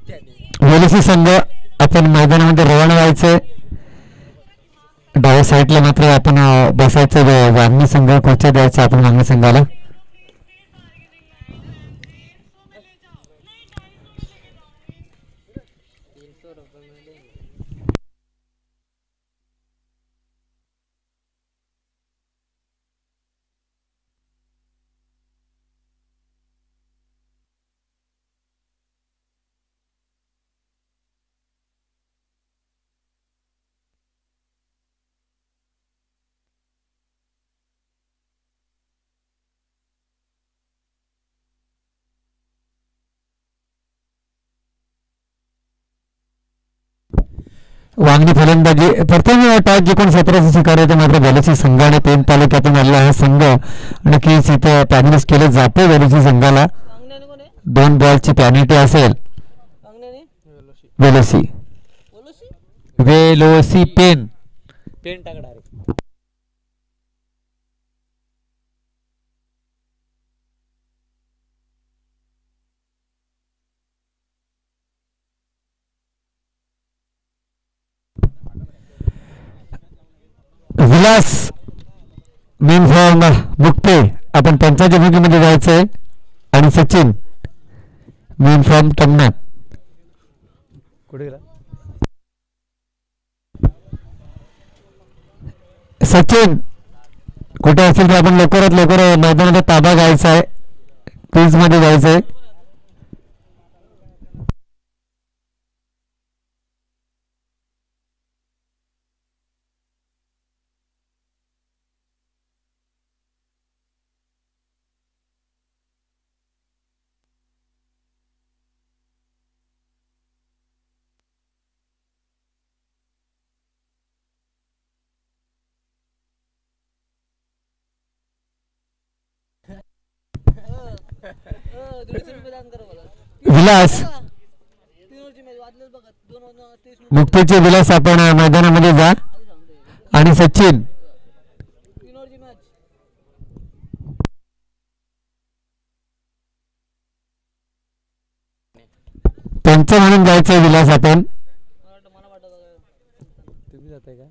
वेलसी संघ आपण मैदानामध्ये रवाना व्हायचंय. डाव्या साईडला मात्र आपण बसायचं. वांगणी संघ कोचा द्यायचा आपण वांगणी संघाला. वांगणी फलंदाजी प्रथम टॉस जिंकून 17 स्वीकारले होते. मात्र वेलसी संघाने पेन तालुक्यातून आलेला हा संघ नक्कीच इथं पॅनलिस केले जाते. वेलसी संघाला 2 बॉलची पॅनिटी असेल. वेलोसी वेलोसी पेन पेन टाकणार. विलास मेन फॉर्म मुक्ते आपण पंचाच्या भूमीमध्ये जायचंय. आणि सचिन मेन फॉर्म टमनाथ. सचिन कुठे असेल तर आपण लवकरात लवकर मैदानाचा ताबा घ्यायचा आहे. क्रीज मध्ये जायचंय. विलास मुक्तीचे विलास आपण मैदानामध्ये जा. आणि सचिन त्यांचं म्हणून जायचंय. विलास आपण तुम्ही जाताय का?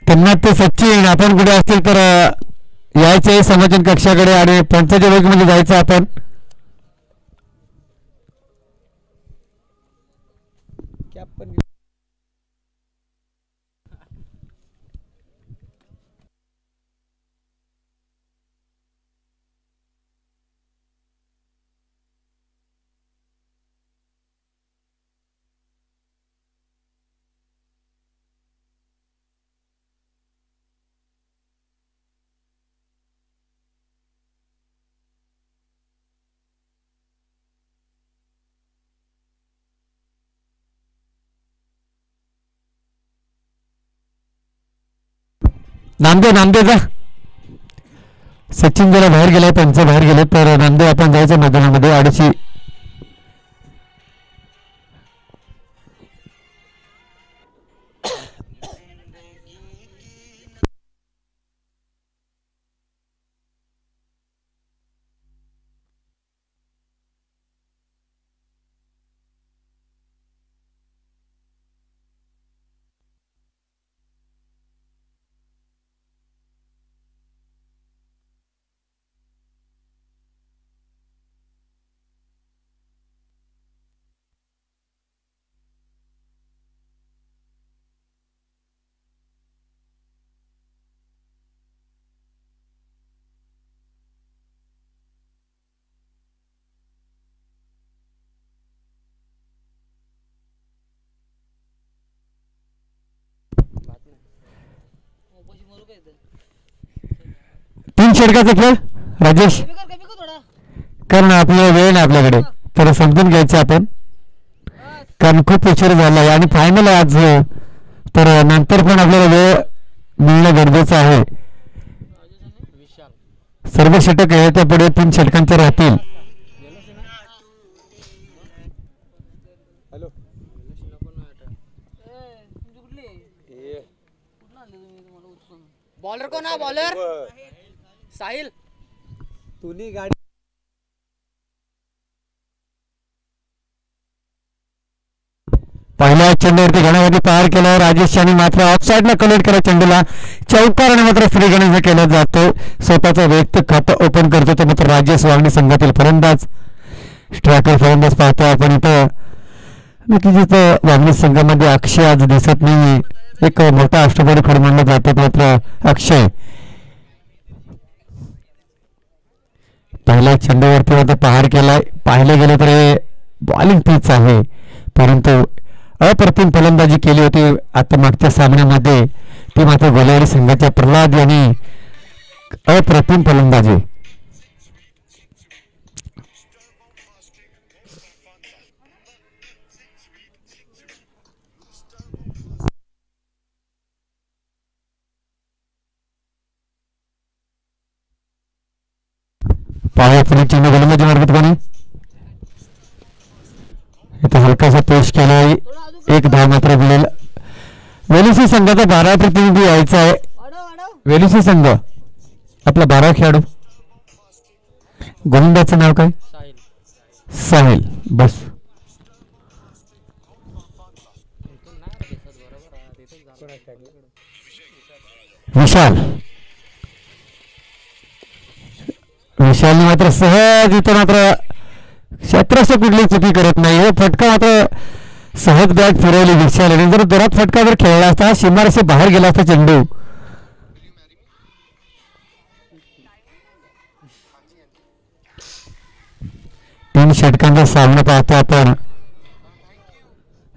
त्यांना ते सचिन आपण कुठे असतील तर यायचे समाजन कक्षाकडे आणि पंचाच्या वर्गमध्ये जायचं आपण. नामदेव नामदेव जा. सचिन जरा बाहेर गेलाय. पंच बाहेर गेले तर नामदेव आपण जायचं मैदानामध्ये. अडीची तीन षटकाचा खेळ राजेश, कारण आपला वेळ नाही आपल्याकडे, तर समजून घ्यायचं आपण, कारण खूप उशीर झाला आहे आणि फायनल आहे आज, तर नंतर पण आपल्याला वेळ मिळणं गरजेचं आहे. सर्व षटक आहे त्या पुढे 3 षटकांचे राहतील. बॉलर कोण हा? बॉलर साहिल. तुनी गाडी पहिल्या चेंडूवरती घणावरती पार केल्यावर राजेश यांनी मात्र ऑफसाईडला कलेक्ट केला चेंडूला, चौकाराने मात्र फ्री गणेश केला जातो. स्वतःचा व्यक्त खातं ओपन करतो तो मात्र राजेश वागणे संघातील फलंदाज, स्ट्रायकर फलंदाज पाहतो आपण इथं. नक्कीच इथं वागणे संघामध्ये अक्षय आज दिसत नाही, एक मोठा अष्टपैलू खेळ मानला जातो मात्र अक्षय. पहिल्या चेंडूवरती मात्र पहार केलाय, पाहिले गेले तर हे बॉलिंग पिच आहे, परंतु अप्रतिम फलंदाजी केली होती आता मागच्या सामन्यामध्ये, ती मात्र गोलावडी संघाच्या प्रल्हाद यांनी अप्रतिम फलंदाजी. पाहूया पुढे चेंडू गोलंदाजी मार्गात कोणी इथं हलकासा पेश केलाय, एक धाव मात्र मिळेल. वेलुसी संघाचा 12 प्रतिनिधी यायचा आहे. वेलुसी संघ आपला 12 खेळाडू, गोलंदाजचं नाव काय? साहिल. बस विशाल, विशालने मात्र सहज इथं मात्र क्षेत्राचं कुठली चुकी करत नाही, हे फटका मात्र सहज बॅट फिरवली विशाल, आणि जर जोरात फटका जर खेळला असता सीमारेषे बाहेर गेला असता चेंडू. तीन षटकांचा सामना पाहतो आपण,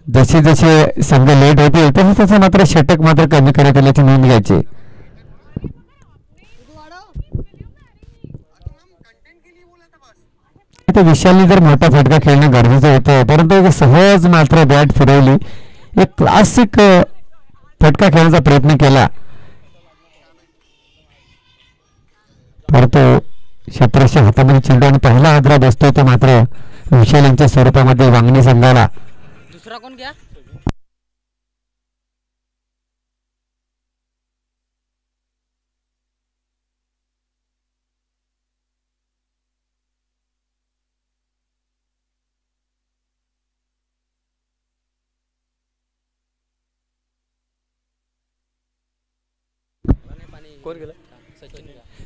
जसे जसे संघ लेट होतील तसे तसे मात्र षटक मात्र कमी करत आल्याची नोंद घ्यायची. विशालने जर मोठा फटका खेळणं गरजेचं होतं, परंतु सहज मात्र बॅट फिरवली, एक क्लासिक फटका खेळण्याचा प्रयत्न केला, परंतु क्षेत्राच्या हातामध्ये चेंडू आणि पहिला हादरा बसतो तो मात्र विशाल यांच्या स्वरूपामध्ये वांगणी संघाला. दुसरा कोण घ्या?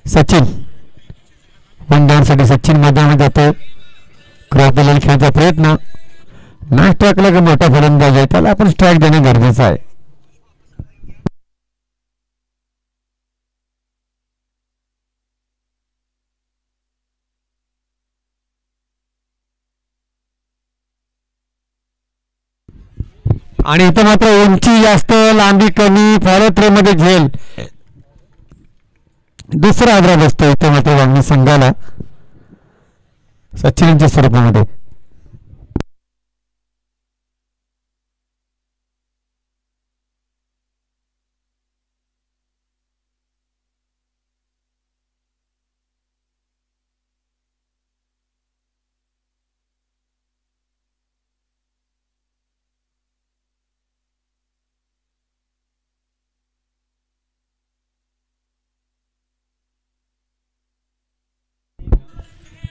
सचिन. वन डाऊन साठी सचिन मैदानात जातो, क्रॉस दिलेला खेळायचा प्रयत्न, नाही टाकला की मोठा फलंदाज आहे, त्याला आपण स्ट्राईक देणं गरजेचं आहे. आणि इथं मात्र उंची जास्त लांबी कमी, फॉलो थ्रो मध्ये झेल, दुसरा आग्रह बसतो इथं मात्र वांगणी संघाला सचिनच्या स्वरूपामध्ये.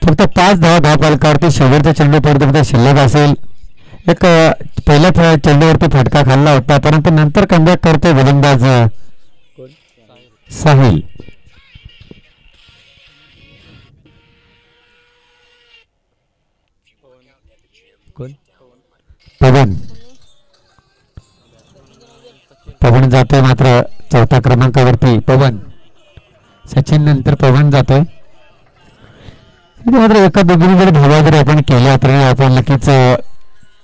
फक्त 5 धावा फलकावरती शेवटचा चेंडू पर्यंत शिल्लक असेल. एक पहिल्या चेंडूवरती फटका खाल्ला होता, परंतु नंतर कमबॅक करतो गोलंदाज साहिल. पवन पवन जातोय मात्र चौथ्या क्रमांकावरती पवन, सचिन नंतर पवन जातोय. मात्र एका दोघीने जर धावा जर आपण केल्या तरी आपण नक्कीच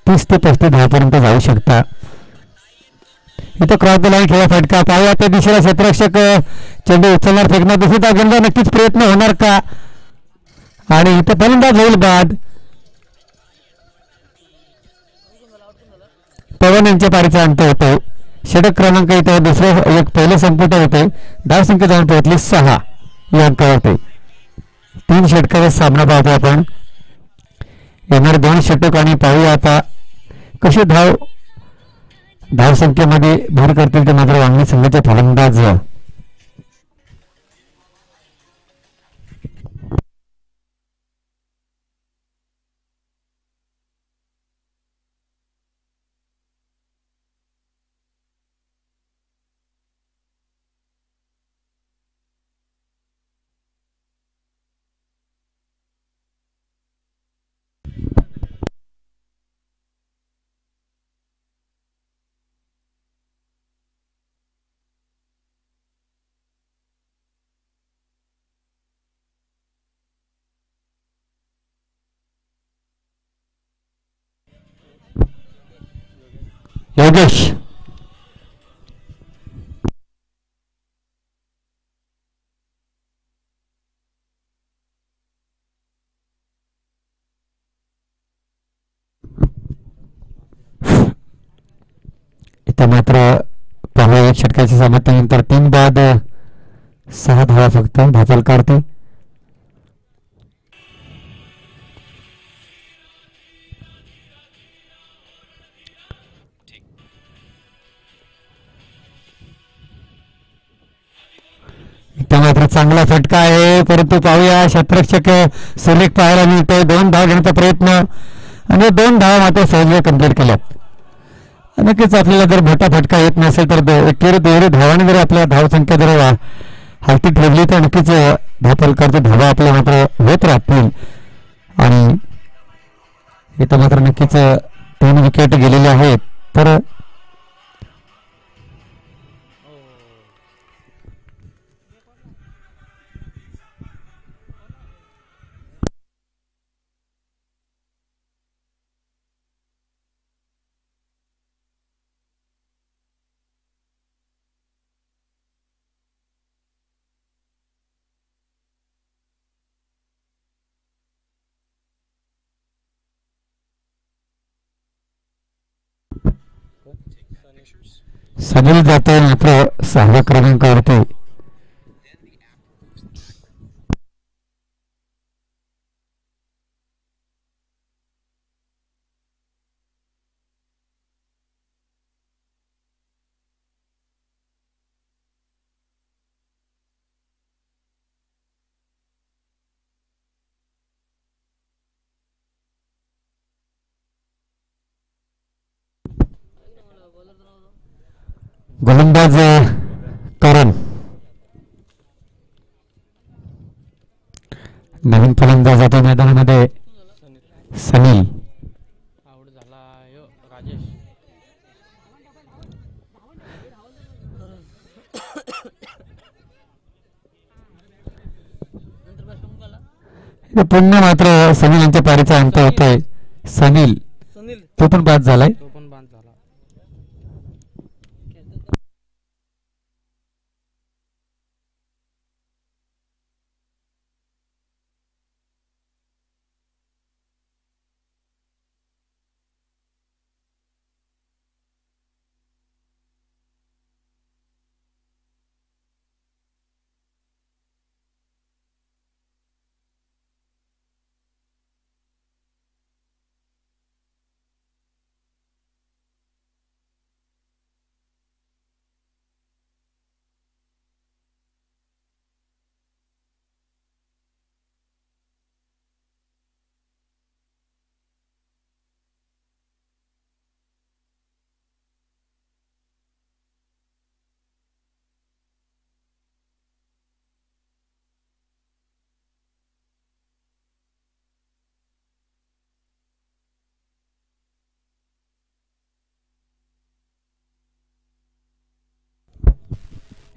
30 ते 35 धावापर्यंत जाऊ शकता. इथं क्रॉस द लाईन खेळा फटका पाहूया त्या दिशेला क्षेत्ररक्षक चेंडू उचलणार फेकणार दुसरी धाव नक्कीच प्रयत्न होणार का आणि इथं फलंदाज होईल बाद. पवन यांच्या पारीचा अंत होतो. षटक क्रमांक इथं दुसरं एक पहिलं संपुट होते. धाव संख्या जाऊन पोहोचली 6 या अंकावरती. 3 षटकाचा सामना पाहतो आपण. येणारे 2 षटक आणि पाहूया आता कशी धाव संख्येमध्ये भर करतील ते मात्र वांगणी संघाचे फलंदाज. योगेश इथं मात्र पाहूया एक षटकाच्या समाप्तीनंतर 3 बाद 6 धावा फक्त धापल काढते. मात्र चांगला फटका आहे परंतु पाहूया क्षेत्ररक्षक सुरेख पाहायला मिळतोय. 2 धाव घेण्याचा प्रयत्न आणि 2 धावा मात्र सहज कंप्लीट केल्यात. नक्कीच आपल्याला जर मोठा फटका येत नसेल तर 2 धावाने जर आपल्या धावसंख्या जर हाती ठेवली तर नक्कीच धापलकरचे धावा आपल्या मात्र होत राहतील. आणि इथं मात्र नक्कीच 3 विकेट गेलेले आहेत. तर सनील जातोय मात्र 6व्या क्रमांकावरती. गोलंदाज करण नवीन फलंदाज आता मैदानामध्ये सनील. पुन्हा मात्र सनील यांच्या पारीचा अंत होतोय. सनील तो पण बाद झालाय.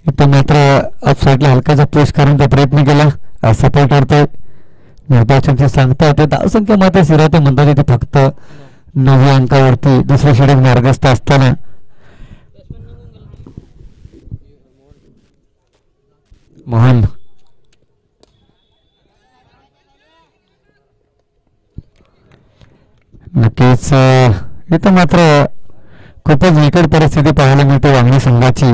इथं मात्र ऑफसाईडला हलकाचा पुश करण्याचा प्रयत्न केला. सफल ठरतोय. निर्देशक सांगता येते धावसंख्या मात्र सिराते म्हणतात इथे फक्त 9व्या अंकावरती दुसऱ्या षटक मार्गस्थ असताना मोहन नक्कीच इथं मात्र खूपच बिकट परिस्थिती पाहायला मिळते वांगणी संघाची.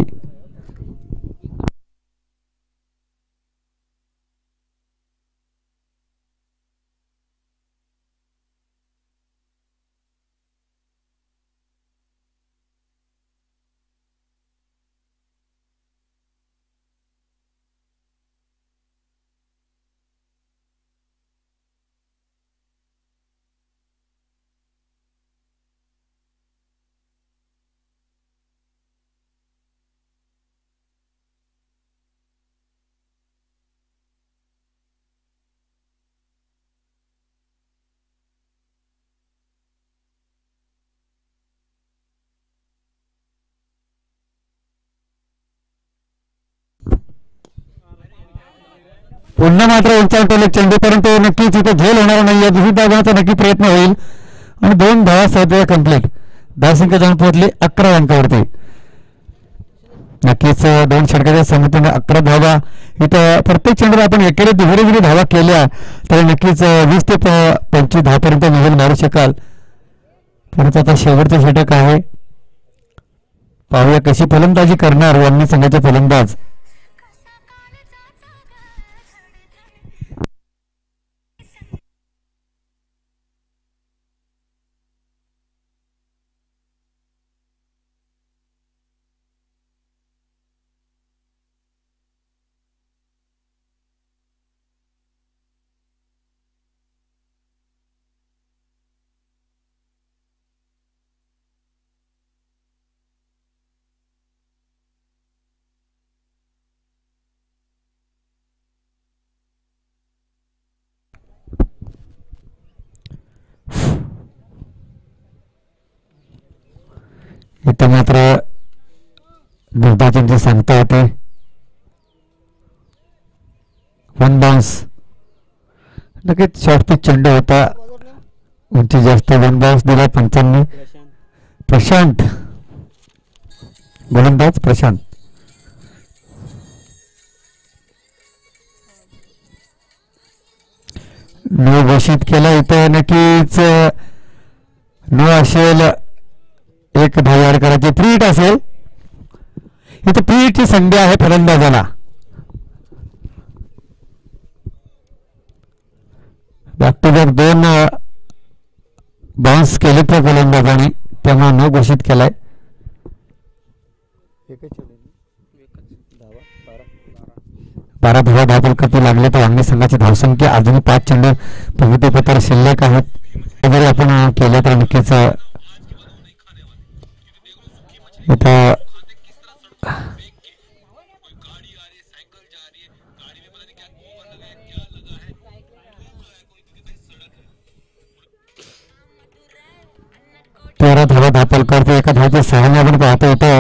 पुन्हा मात्र उंचावर टोले चेंडू, परंतु नक्कीच इथे झेल होणार नाही. दुसरी धावण्याचा नक्की प्रयत्न होईल आणि 2 धावा सहज कंप्लीट. धावसंख्या जाऊन पोहोचली 11 अंकावरती. नक्कीच 2 षटकाच्या समतेने 11 धावा. इथं प्रत्येक चेंडूला आपण एकेरी दुहेरी धावा केल्या तर नक्कीच 20 ते 25 धावापर्यंत निघून मारू शकाल. परंतु आता शेवटचं षटक आहे. पाहूया कशी फलंदाजी करणार वांगणी संघाचे फलंदाज. इथं मात्र निर्धारांची सांगता होते. 1 बाउन्स. नक्कीच शॉर्ट पिच चेंडू होता, उंची जास्त. 1 बाउन्स दिला पंचांनी. प्रशांत गोलंदाज प्रशांत. नो घोषित केला. इथं नक्कीच नो असेल. 1 धाव ऍड करायची. फ्री हिट असेल. इथं फ्री हिटची संधी आहे फलंदाजाला. बॅक टू बॅक 2 बाउन्स केले त्या फलंदाजाने, त्यामुळे नो घोषित केलाय. 12 धावा धावफलकात लागले तर वांगणी संघाची धावसंख्या अजून 5 चेंडू प्रगतीपथावर शिल्लक आहेत. जरी आपण केलं तर नक्कीच इथं तेरा धावा धावफलकावरती एका धावच्या सहाय्याने आपण पाहतो.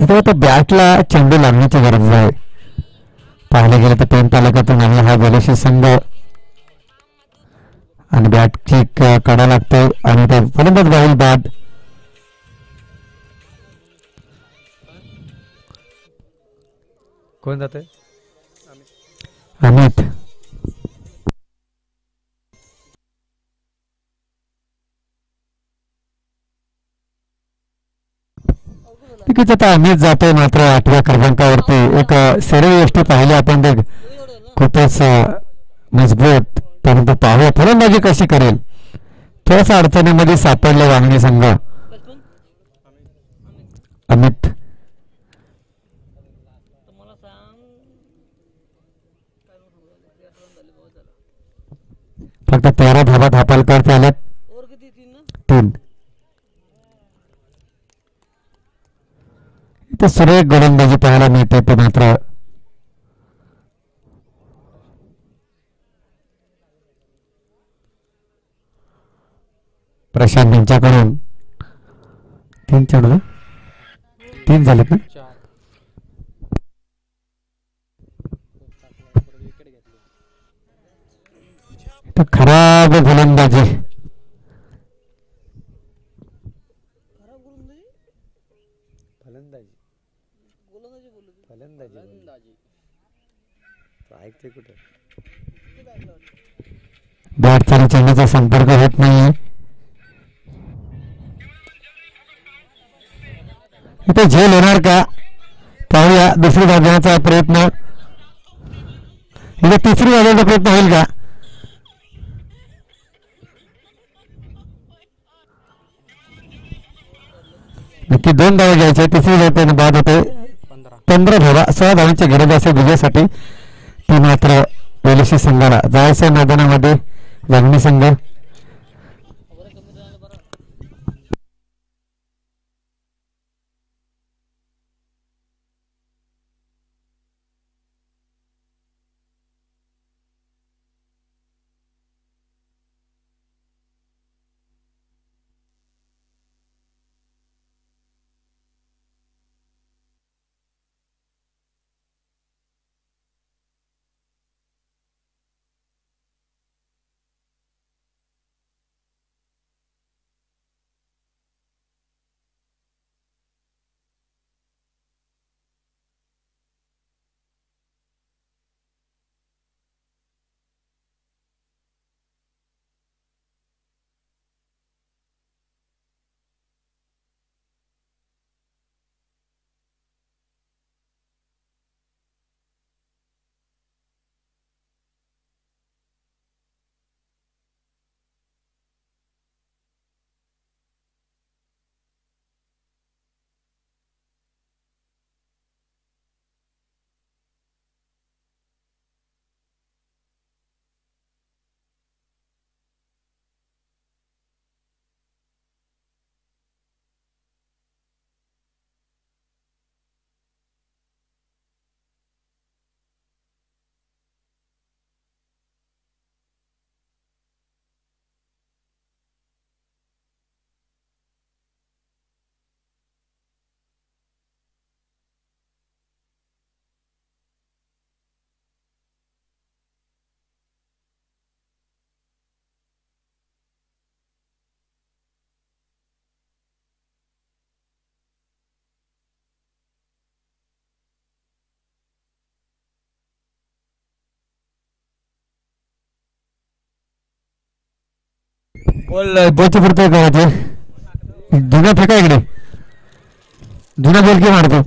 इथं बॅटला चेंडू लागण्याची गरज आहे. पाहायला गेलं तर पेन तालुक्यातून आलेला हा बलेशी संघ आणि बॅटची कडा लागतो आणि ते फलंदाज राहुल बाद. कोण जाते? अमित. नक्कीच आता अमित जातोय मात्र 8व्या क्रमांकावरती. एक सर्व गोष्टी पाहिल्या आपण ते खूपच मजबूत. परंतु पाहूया फलंदाजी कशी करेल. थोडासा अडचणीमध्ये सापडला वांगणी संघ. अमित फक्त 13 धावा धावफलकावरती आल्यात. 3. इथे सुरेख गोलंदाजी पाहायला मिळते. ते मात्र प्रशांत यांच्याकडून 3 चेंडू 3 झालेत ना. इथं खराब गोलंदाजी. फलंदाजी ऐकते कुठे बॅट आणि चेंडूचा संपर्क होत नाही. इथे झेल येणार का पाहूया. दुसरी वाजवण्याचा प्रयत्न, इथे तिसरी वाजवण्याचा प्रयत्न होईल का? नक्की 2 धावा घ्यायचे. तिसरी धाव बाद होते. 15 धावा, 6 धावांची गरज असेल विजयासाठी. ती मात्र वेलसी संघाला जायचं मैदानामध्ये. वागणी संघ बॉलची पुरतोय करायचे. धुना फेका इकडे, धुना बॉल की मारतो.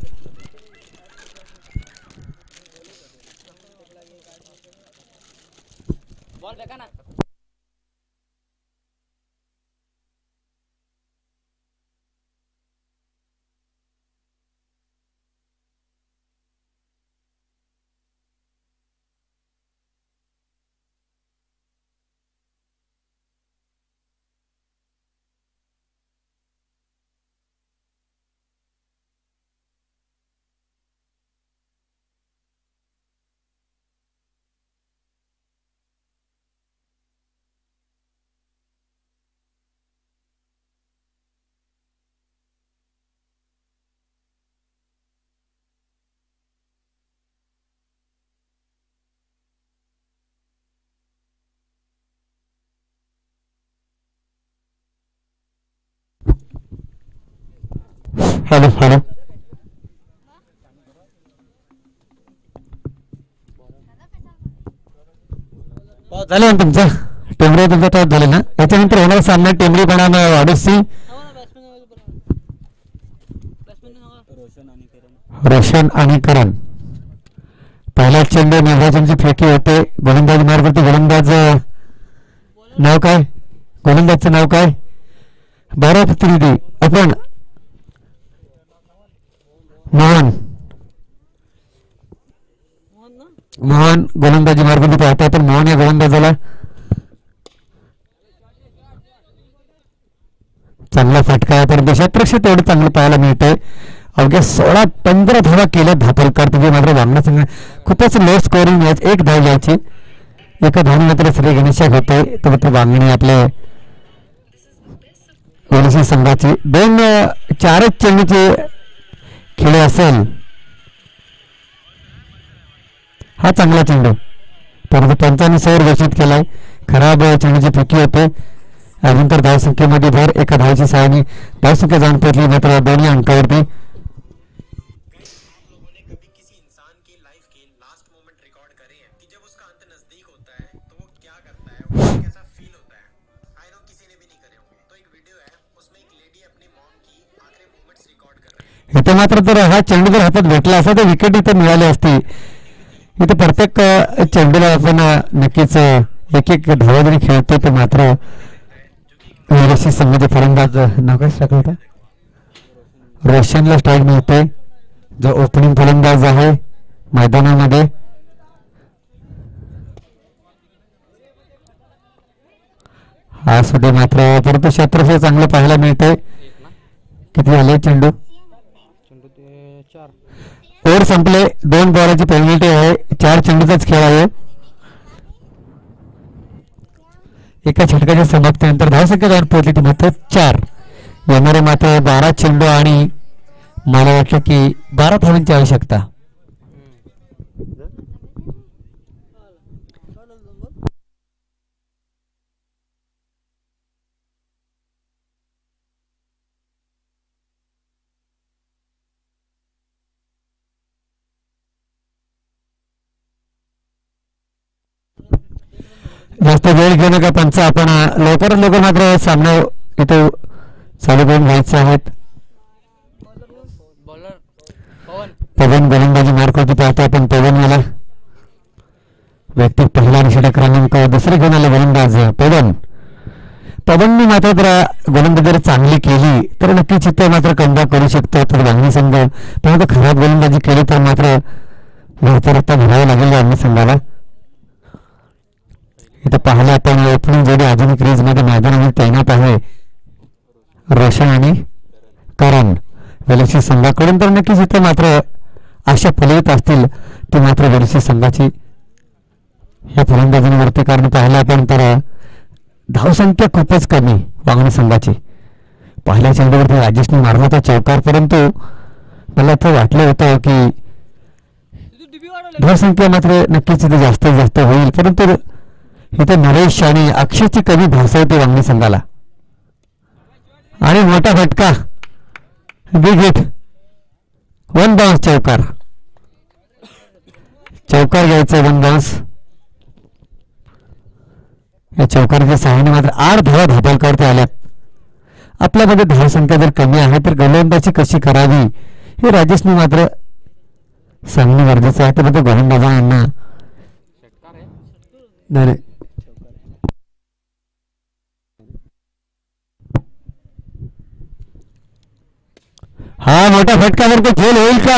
हॅलो हॅलो, झालं ना तुमचं टेंबरे, तुमचा टॉप झाले ना. याच्यानंतर होणार सामना टेंबरी बनाम वाडोसी. रोशन आणि करण. पहिला चेंडू निर्वाचनची फेकी होते. गोलंदाज मार्फत गोलंदाज नाव काय, गोलंदाजचं नाव काय? 12 प्रतिनिधी आपण मोहन. मोहन गोलंदाजी मार्फत पाहतो आपण. मोहन या गोलंदाजाला चांगला फटका आहे, पण देशात तेवढं चांगलं पाहायला मिळतंय. अवघ्या 16-15 धावा केल्या धापलकर. तुझे मात्र वामना संघ खूपच लो स्कोरिंग मॅच. 1 धाव घ्यायची, एका धावून मात्र श्री गणेशा होते. तर मात्र वांगणी आपले ओलसी संघाची 4च चेंडूचे खेळ असेल. हा चांगला चेंडू, परंतु पंचांनी सौर घोषित केलाय. खराब चेंडूची फेकी होते. अजून तर धावसंख्येमध्ये भर. एका धावची सहाय्याने धावसंख्या जाऊन पोहोचली मात्र दोन्ही अंकावरती. इथे मात्र तर हा चेंडू जर हातात भेटला असता तर विकेट इथे मिळाली असती. इथे प्रत्येक चेंडूला आपण नक्कीच एक एक धावा जरी खेळतो तर मात्र वेलसी संघाचे फलंदाज नाव काय टाकलं होतं, रोशनला स्ट्राईक मिळते, जो ओपनिंग फलंदाज आहे मैदानामध्ये. हा सुद्धा मात्र परंतु क्षेत्रफळ चांगलं पाहायला मिळतंय. किती झाले चेंडू? ओव्हर संपले. 2 बॉलाची पेनल्टी आहे. 4 चेंडूचाच खेळ आहे. एका षटकाच्या समाप्तीनंतर धावसंख्या जाऊन पोहोचली ती मात्र 4. येणारे मात्र 12 चेंडू आणि मला वाटलं की 12 धावांची आवश्यकता. जास्त वेळ घेऊ नका पंच. आपण लवकरात लवकर मात्र सामना इथे चालू करून घ्यायचे आहेत. पवन गोलंदाजी मार्कवरती पाहतो आपण. पवन मला व्यक्ती पहिला आणि षटक क्रमांक 2 घेऊन आला गोलंदाज पवनने मात्र जर गोलंदाजी जर चांगली केली तर नक्कीच इथे मात्र कमबॅक करू शकतो. तर वांगणी संघ परंतु खराब गोलंदाजी केली तर मात्र भरपूर रक्ता भरावं लागेल वांगणी संघाला. इथं पाहिलं आपण ओपनिंग जोडी आधुनिक क्रीज मध्ये मैदानामध्ये तैनात आहे रोशन आणि करण वेलसी संघाकडून. तर नक्कीच इथे मात्र आशा फलवत असतील ती मात्र वेलसी संघाची या फलंदाजीवरती. कारण पाहिलं आपण तर धावसंख्या खूपच कमी वांगणी संघाची. पहिल्या चेंडूवरती राजेशने मारला होता चौकार, परंतु मला तर वाटलं होतं की धावसंख्या मात्र नक्कीच इथे जास्तीत जास्त होईल, परंतु इथे नरेश आणि अक्षयची कमी भासवते वांगणी संघाला. आणि मोठा फटका, बिग हिट, 1 बाउन्स चौकार. चौकार घ्यायचा 1 बाउन्स. या चौकाराच्या सहाय्याने मात्र 8 धावा धापलकरते आल्यात. आपल्यामध्ये धावसंख्या जर कमी आहे तर गोलंदाजी कशी करावी हे राजेशने मात्र सांगणे गरजेचं आहे. तर मात्र गोलंदाजांना हा मोठा फटका जर तो झेल होईल का?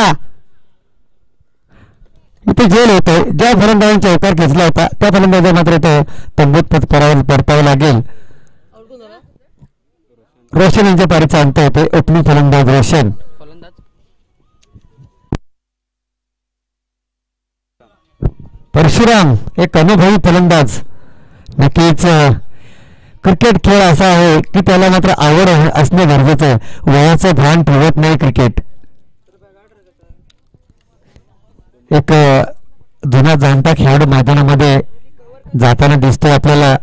इथे झेल होतोय. ज्या फलंदाजाने चौकार खेचला होता त्या फलंदाजा मात्र तो तंबूत परतावं लागेल. रोशन यांच्या पारीचा अंत होते. ओपनिंग फलंदाज रोशन. परशुराम एक अनुभवी फलंदाज. नक्कीच क्रिकेट खेळ असा आहे की त्याला मात्र आवड असणे गरजेचं. वयाचं भान ठेवत नाही क्रिकेट. एक जुना जाणता खेळाडू मैदानामध्ये जाताना दिसतोय आपल्याला.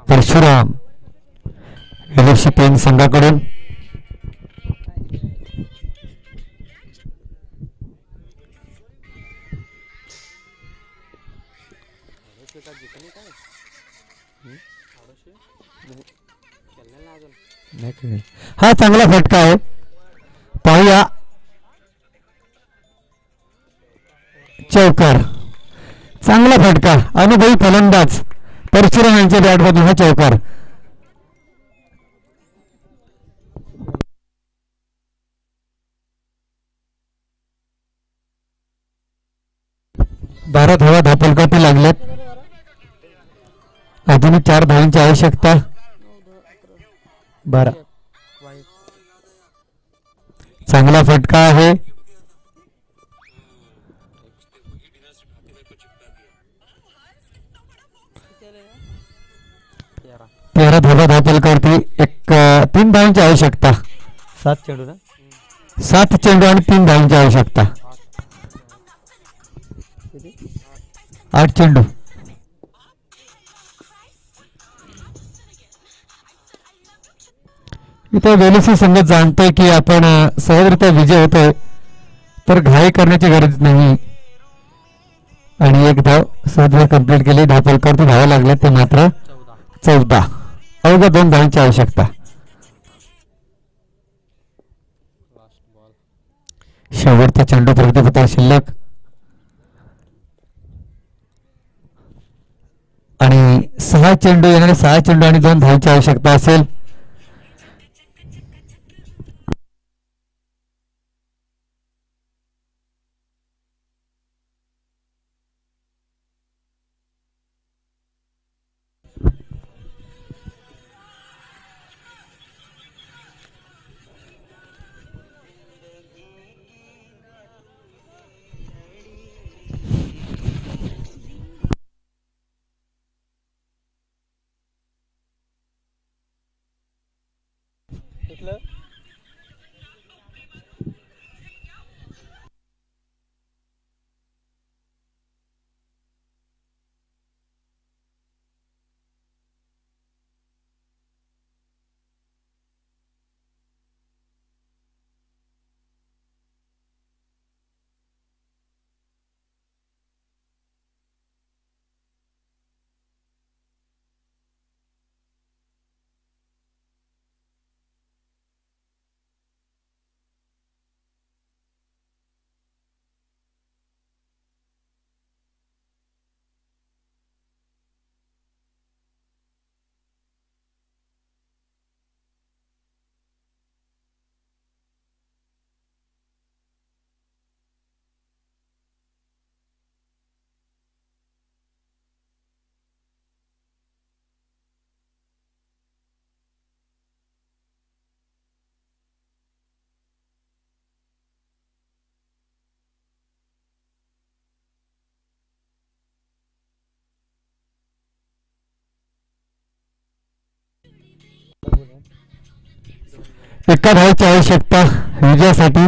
परशुराम एलएफसी पेन संघाकडून. हा चांगला फटका आहे. पाहूया. चौकार, चांगला फटका. अनुभवी फलंदाज परशुराम यांच्या बॅटमधून हा चौकार. बारा धावा धापलकरती लागल्यात. अजून 4 धावांची आवश्यकता. 12. चांगला फटका आहे. तेरा धावा धापलकरती. 3 धावांची आवश्यकता. 7 चेंडू ना, 7 चेंडू आणि 3 धावांची आवश्यकता. 8 चेंडू. इथे वेलसी संघ जाणतोय की आपण सहजरित्या विजय होतोय तर घाई करण्याची गरज नाही. आणि 1 धाव सहज कंप्लीट केली. धापलकरती धावा लागल्या ते मात्र 14. अवघ्या 2 धावांची आवश्यकता. शेवटचा चेंडू प्रगतीपथावर शिल्लक आणि 6 चेंडू येणारे 6 चेंडू आणि 2 धावांची आवश्यकता असेल. कुठलं एका धावाची आवश्यकता विजयासाठी.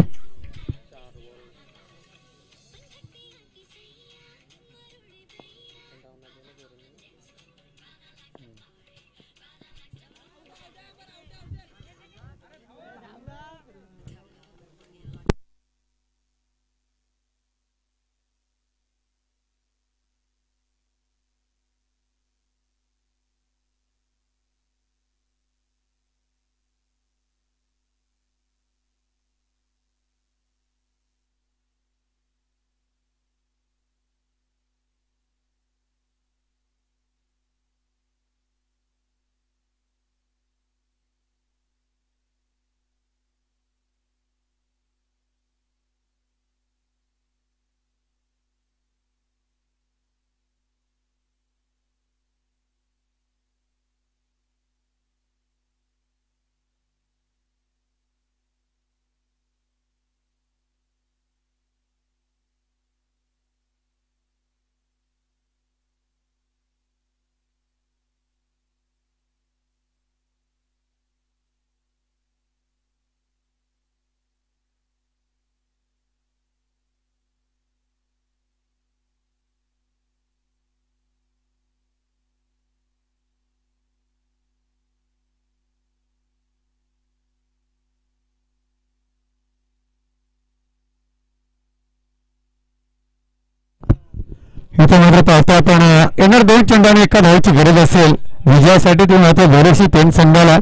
इथे मात्र पाहतो आपण येणार 2 चेंडू आणि एका धावाची गरज असेल विजयासाठी. तुम्ही मात्र भरोशी पेन संघाला.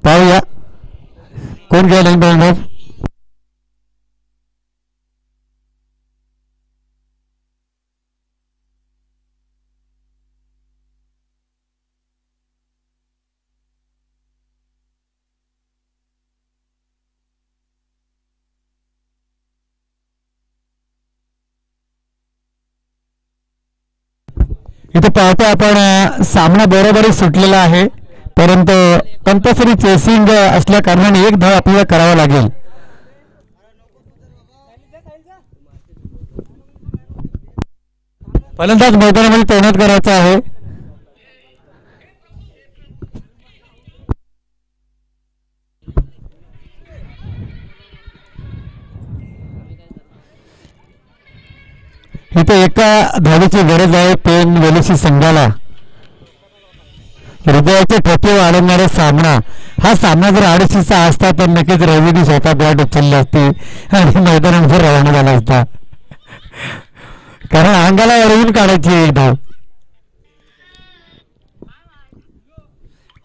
पाहूया कोण घ्यायला बघणार. इथे पाहतो आपण सामना बरोबरच सुटलेला आहे, परंतु कंपल्सरी चेसिंग असल्या कारणाने एक धाव आपल्याला करावा लागेल. फलंदाज मैदानामध्ये तैनात करायचा आहे. इथे एका धावेची गरज आहे पेन वेलसी संघाला. हृदयाचे ठोके वाढवणारा सामना. हा सामना जर 250चा असता तर नक्कीच रवीने स्वतः बॅट उचलली असती आणि मैदानामध्ये रवाना झाला असता, कारण अंगाला अडवून काढायची एक धाव.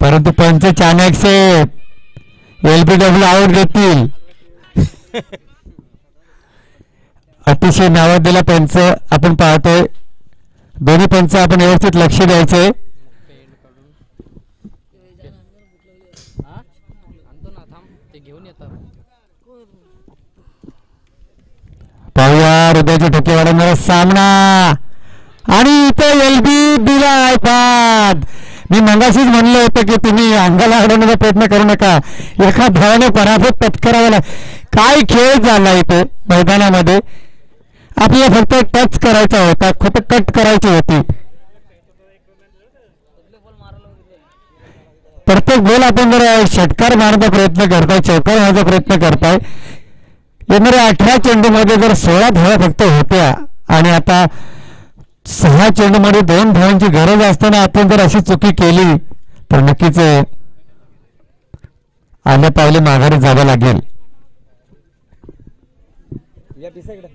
परंतु पंच चाणक से LBW आउट देतील. अतिशय नावाजलेला पंच आपण पाहतोय. दोन्ही पंच आपण व्यवस्थित लक्ष द्यायचंय. पाहूया हृदयाचे ठोके वाढवणारा सामना आणि इथे एलबी दिलाय बाद. मी मगाशीच म्हणलं होतं की तुम्ही अंगाला अडवण्याचा प्रयत्न करू नका. एका धावाने पराभूत पत्करावा. काय खेळ झाला इथे मैदानामध्ये. आपल्याला फक्त टच करायचा होता, फक्त कट करायची होती. प्रत्येक बॉल आपण जर षटकार मारण्याचा प्रयत्न करताय, चौकार मारण्याचा प्रयत्न करताय. येणाऱ्या 18 चेंडूमध्ये जर 16 धावा फक्त होत्या आणि आता 6 चेंडूमध्ये 2 धावांची गरज असताना आपण जर अशी चुकी केली तर नक्कीच आल्या पावले माघारी जावं लागेल. या पिसा इकडे